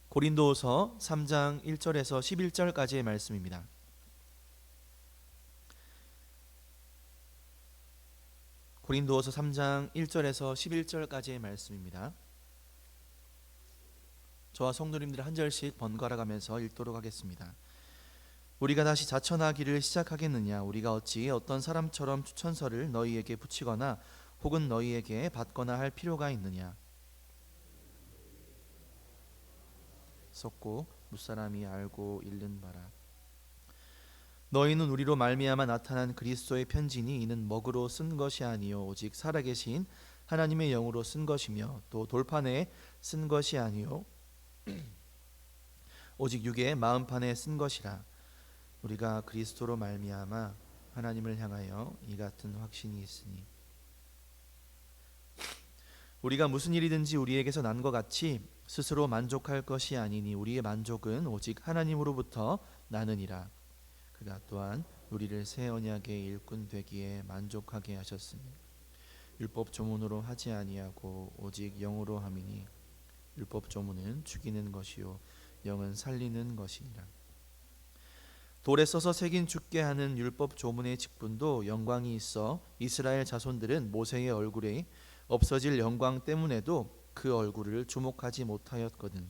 고린도후서 3장 1절에서 11절까지의 말씀입니다. 고린도후서 3장 1절에서 11절까지의 말씀입니다. 저와 성도님들 한 절씩 번갈아 가면서 읽도록 하겠습니다. 우리가 다시 자천하기를 시작하겠느냐? 우리가 어찌 어떤 사람처럼 추천서를 너희에게 붙이거나 혹은 너희에게 받거나 할 필요가 있느냐? 썼고 무사람이 알고 읽는 바라. 너희는 우리로 말미암아 나타난 그리스도의 편지니 이는 먹으로 쓴 것이 아니요 오직 살아계신 하나님의 영으로 쓴 것이며 또 돌판에 쓴 것이 아니요 오직 육의 마음판에 쓴 것이라. 우리가 그리스도로 말미암아 하나님을 향하여 이 같은 확신이 있으니 우리가 무슨 일이든지 우리에게서 난 것 같이 스스로 만족할 것이 아니니 우리의 만족은 오직 하나님으로부터 나느니라. 그가 또한 우리를 새 언약의 일꾼 되기에 만족하게 하셨으니 율법 조문으로 하지 아니하고 오직 영으로 함이니 율법 조문은 죽이는 것이요 영은 살리는 것이니라. 돌에 써서 새긴 죽게 하는 율법 조문의 직분도 영광이 있어 이스라엘 자손들은 모세의 얼굴에 없어질 영광 때문에도 그 얼굴을 주목하지 못하였거든.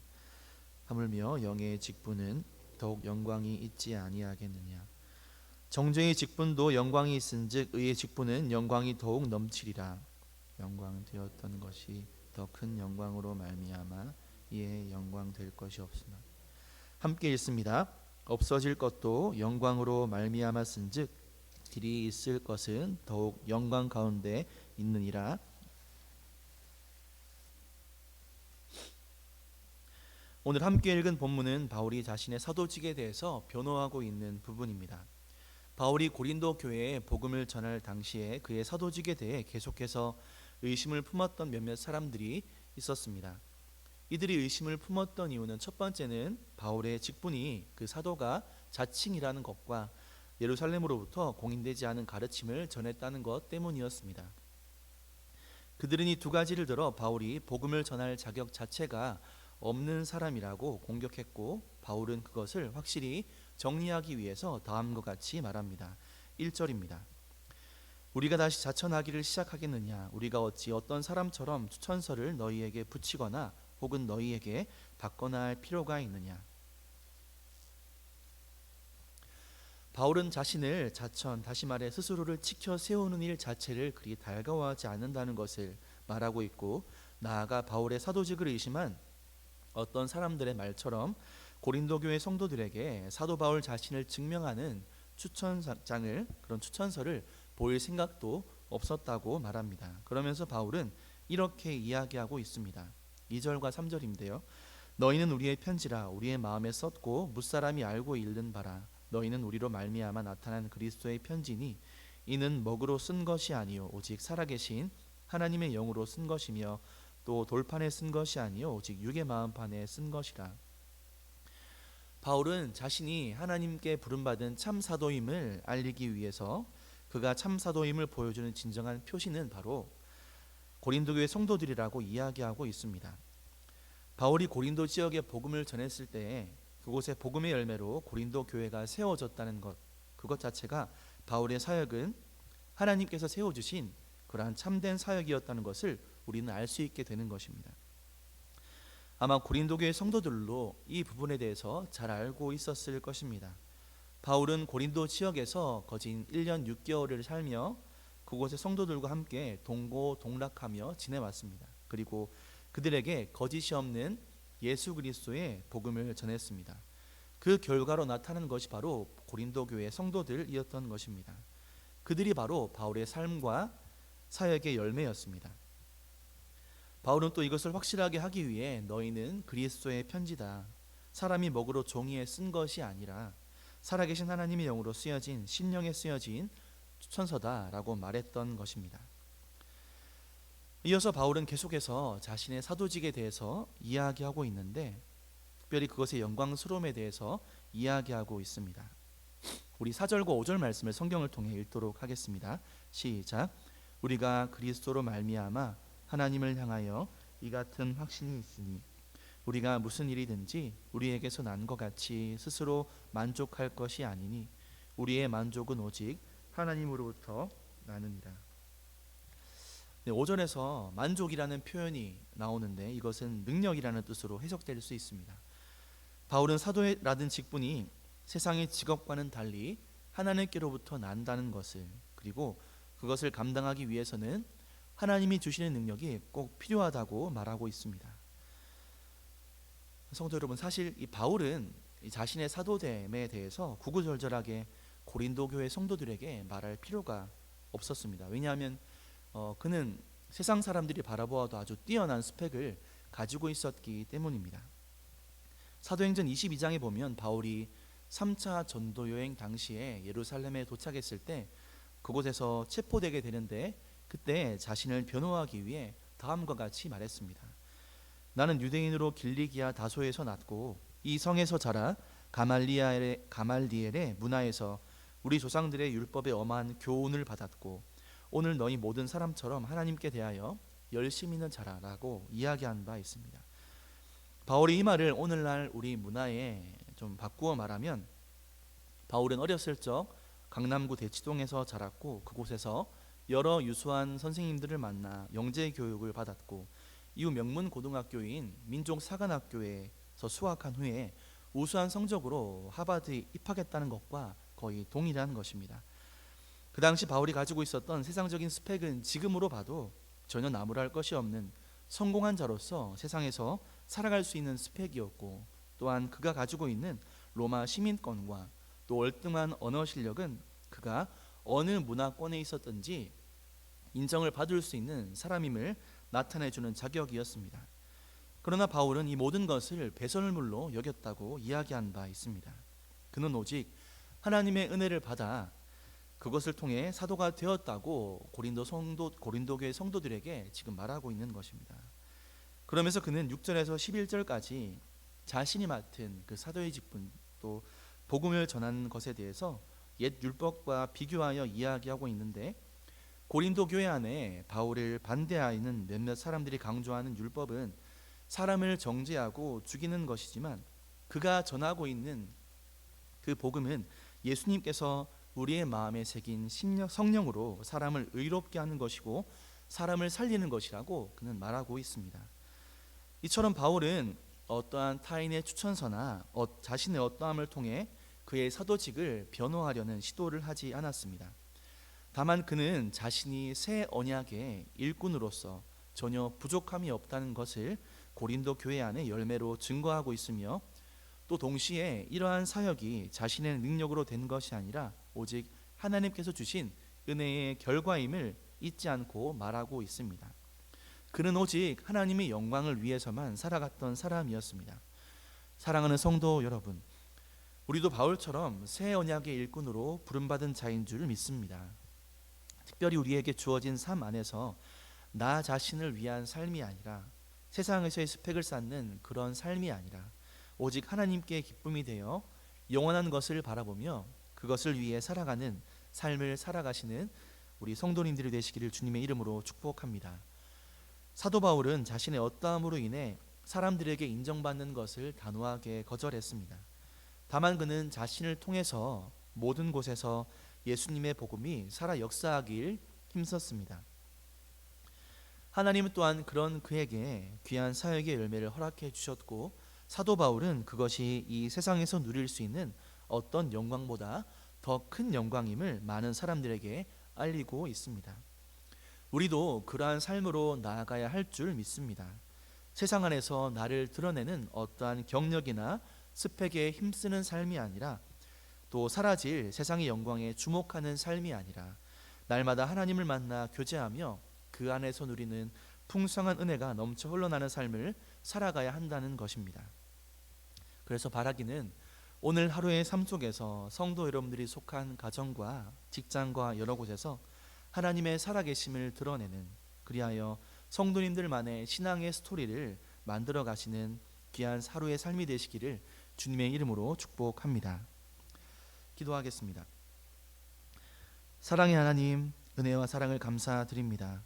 하물며 영의 직분은 더욱 영광이 있지 아니하겠느냐? 정죄의 직분도 영광이 있은즉 의의 직분은 영광이 더욱 넘치리라. 영광 되었던 것이 더 큰 영광으로 말미암아 이에 영광 될 것이 없으나. 함께 읽습니다. 없어질 것도 영광으로 말미암았은즉 길이 있을 것은 더욱 영광 가운데 있느니라. 오늘 함께 읽은 본문은 바울이 자신의 사도직에 대해서 변호하고 있는 부분입니다. 바울이 고린도 교회에 복음을 전할 당시에 그의 사도직에 대해 계속해서 의심을 품었던 몇몇 사람들이 있었습니다. 이들이 의심을 품었던 이유는 첫 번째는 바울의 직분이 그 사도가 자칭이라는 것과 예루살렘으로부터 공인되지 않은 가르침을 전했다는 것 때문이었습니다. 그들은 이 두 가지를 들어 바울이 복음을 전할 자격 자체가 없는 사람이라고 공격했고, 바울은 그것을 확실히 정리하기 위해서 다음과 같이 말합니다. 1절입니다. 우리가 다시 자천하기를 시작하겠느냐? 우리가 어찌 어떤 사람처럼 추천서를 너희에게 붙이거나 혹은 너희에게 받거나 할 필요가 있느냐? 바울은 자신을 자천, 다시 말해 스스로를 지켜 세우는 일 자체를 그리 달가워하지 않는다는 것을 말하고 있고, 나아가 바울의 사도직을 의심한 어떤 사람들의 말처럼 고린도 교회 성도들에게 사도 바울 자신을 증명하는 추천장을, 그런 추천서를 보일 생각도 없었다고 말합니다. 그러면서 바울은 이렇게 이야기하고 있습니다. 2절과 3절인데요. 너희는 우리의 편지라 우리의 마음에 썼고 무사람이 알고 읽는 바라. 너희는 우리로 말미암아 나타난 그리스도의 편지니 이는 먹으로 쓴 것이 아니요 오직 살아계신 하나님의 영으로 쓴 것이며 또 돌판에 쓴 것이 아니요 오직 육의 마음판에 쓴 것이라. 바울은 자신이 하나님께 부름받은 참 사도임을 알리기 위해서 그가 참 사도임을 보여주는 진정한 표시는 바로 고린도 교회 성도들이라고 이야기하고 있습니다. 바울이 고린도 지역에 복음을 전했을 때 그곳의 복음의 열매로 고린도 교회가 세워졌다는 것, 그것 자체가 바울의 사역은 하나님께서 세워주신 그러한 참된 사역이었다는 것을 우리는 알 수 있게 되는 것입니다. 아마 고린도 교회 성도들로 이 부분에 대해서 잘 알고 있었을 것입니다. 바울은 고린도 지역에서 거진 1년 6개월을 살며 그곳의 성도들과 함께 동고동락하며 지내왔습니다. 그리고 그들에게 거짓이 없는 예수 그리스도의 복음을 전했습니다. 그 결과로 나타나는 것이 바로 고린도 교회 성도들이었던 것입니다. 그들이 바로 바울의 삶과 사역의 열매였습니다. 바울은 또 이것을 확실하게 하기 위해 너희는 그리스도의 편지다. 사람이 먹으로 종이에 쓴 것이 아니라 살아계신 하나님의 영으로 쓰여진 신령에 쓰여진 추천서다라고 말했던 것입니다. 이어서 바울은 계속해서 자신의 사도직에 대해서 이야기하고 있는데 특별히 그것의 영광스러움에 대해서 이야기하고 있습니다. 우리 4절과 5절 말씀을 성경을 통해 읽도록 하겠습니다. 시작. 우리가 그리스도로 말미암아 하나님을 향하여 이 같은 확신이 있으니 우리가 무슨 일이든지 우리에게서 난 것 같이 스스로 만족할 것이 아니니 우리의 만족은 오직 하나님으로부터 나느니라. 네, 5절에서 만족이라는 표현이 나오는데 이것은 능력이라는 뜻으로 해석될 수 있습니다. 바울은 사도라는 직분이 세상의 직업과는 달리 하나님께로부터 난다는 것을, 그리고 그것을 감당하기 위해서는 하나님이 주시는 능력이 꼭 필요하다고 말하고 있습니다. 성도 여러분, 사실 이 바울은 이 자신의 사도됨에 대해서 구구절절하게 고린도 교회 성도들에게 말할 필요가 없었습니다. 왜냐하면 그는 세상 사람들이 바라보아도 아주 뛰어난 스펙을 가지고 있었기 때문입니다. 사도행전 22장에 보면 바울이 3차 전도 여행 당시에 예루살렘에 도착했을 때 그곳에서 체포되게 되는데, 그때 자신을 변호하기 위해 다음과 같이 말했습니다. 나는 유대인으로 길리기아 다소에서 났고 이 성에서 자라 가말리엘의 문화에서 우리 조상들의 율법에 엄한 교훈을 받았고 오늘 너희 모든 사람처럼 하나님께 대하여 열심히는 자라라고 이야기한 바 있습니다. 바울이 이 말을 오늘날 우리 문화에 좀 바꾸어 말하면, 바울은 어렸을 적 강남구 대치동에서 자랐고 그곳에서 여러 유수한 선생님들을 만나 영재 교육을 받았고 이후 명문 고등학교인 민족사관학교에서 수학한 후에 우수한 성적으로 하버드에 입학했다는 것과 거의 동일한 것입니다. 그 당시 바울이 가지고 있었던 세상적인 스펙은 지금으로 봐도 전혀 나무랄 것이 없는 성공한 자로서 세상에서 살아갈 수 있는 스펙이었고, 또한 그가 가지고 있는 로마 시민권과 또 월등한 언어 실력은 그가 어느 문화권에 있었든지 인정을 받을 수 있는 사람임을 나타내주는 자격이었습니다. 그러나 바울은 이 모든 것을 배설물로 여겼다고 이야기한 바 있습니다. 그는 오직 하나님의 은혜를 받아 그것을 통해 사도가 되었다고 고린도 교회 성도들에게 지금 말하고 있는 것입니다. 그러면서 그는 6절에서 11절까지 자신이 맡은 그 사도의 직분, 또 복음을 전하는 것에 대해서 옛 율법과 비교하여 이야기하고 있는데, 고린도 교회 안에 바울을 반대하는 몇몇 사람들이 강조하는 율법은 사람을 정죄하고 죽이는 것이지만 그가 전하고 있는 그 복음은 예수님께서 우리의 마음에 새긴 성령으로 사람을 의롭게 하는 것이고 사람을 살리는 것이라고 그는 말하고 있습니다. 이처럼 바울은 어떠한 타인의 추천서나 자신의 어떠함을 통해 그의 사도직을 변호하려는 시도를 하지 않았습니다. 다만 그는 자신이 새 언약의 일꾼으로서 전혀 부족함이 없다는 것을 고린도 교회 안에 열매로 증거하고 있으며, 또 동시에 이러한 사역이 자신의 능력으로 된 것이 아니라 오직 하나님께서 주신 은혜의 결과임을 잊지 않고 말하고 있습니다. 그는 오직 하나님의 영광을 위해서만 살아갔던 사람이었습니다. 사랑하는 성도 여러분, 우리도 바울처럼 새 언약의 일꾼으로 부름받은 자인 줄 믿습니다. 특별히 우리에게 주어진 삶 안에서 나 자신을 위한 삶이 아니라 세상에서의 스펙을 쌓는 그런 삶이 아니라 오직 하나님께 기쁨이 되어 영원한 것을 바라보며 그것을 위해 살아가는 삶을 살아가시는 우리 성도님들이 되시기를 주님의 이름으로 축복합니다. 사도 바울은 자신의 어떠함으로 인해 사람들에게 인정받는 것을 단호하게 거절했습니다. 다만 그는 자신을 통해서 모든 곳에서 예수님의 복음이 살아 역사하길 힘썼습니다. 하나님은 또한 그런 그에게 귀한 사역의 열매를 허락해 주셨고, 사도 바울은 그것이 이 세상에서 누릴 수 있는 어떤 영광보다 더 큰 영광임을 많은 사람들에게 알리고 있습니다. 우리도 그러한 삶으로 나아가야 할 줄 믿습니다. 세상 안에서 나를 드러내는 어떠한 경력이나 스펙에 힘쓰는 삶이 아니라, 또 사라질 세상의 영광에 주목하는 삶이 아니라 날마다 하나님을 만나 교제하며 그 안에서 누리는 풍성한 은혜가 넘쳐 흘러나는 삶을 살아가야 한다는 것입니다. 그래서 바라기는 오늘 하루의 삶 속에서 성도 여러분들이 속한 가정과 직장과 여러 곳에서 하나님의 살아계심을 드러내는, 그리하여 성도님들만의 신앙의 스토리를 만들어 가시는 귀한 하루의 삶이 되시기를 주님의 이름으로 축복합니다. 기도하겠습니다. 사랑의 하나님, 은혜와 사랑을 감사드립니다.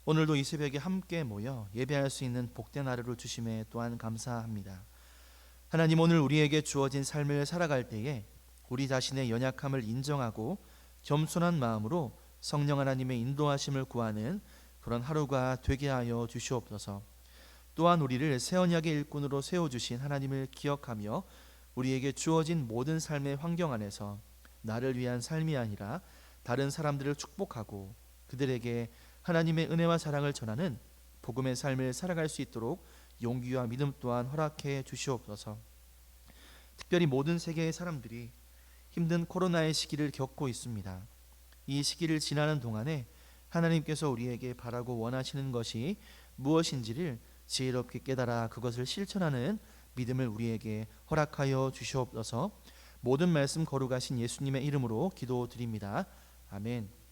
오늘도 이 새벽에 함께 모여 예배할 수 있는 복된 하루를 주심에 또한 감사합니다. 하나님, 오늘 우리에게 주어진 삶을 살아갈 때에 우리 자신의 연약함을 인정하고 겸손한 마음으로 성령 하나님의 인도하심을 구하는 그런 하루가 되게 하여 주시옵소서. 또한 우리를 새 언약의 일꾼으로 세워주신 하나님을 기억하며 우리에게 주어진 모든 삶의 환경 안에서 나를 위한 삶이 아니라 다른 사람들을 축복하고 그들에게 하나님의 은혜와 사랑을 전하는 복음의 삶을 살아갈 수 있도록 용기와 믿음 또한 허락해 주시옵소서. 특별히 모든 세계의 사람들이 힘든 코로나의 시기를 겪고 있습니다. 이 시기를 지나는 동안에 하나님께서 우리에게 바라고 원하시는 것이 무엇인지를 지혜롭게 깨달아 그것을 실천하는 믿음을 우리에게 허락하여 주시옵소서. 모든 말씀 거룩하신 예수님의 이름으로 기도드립니다. 아멘.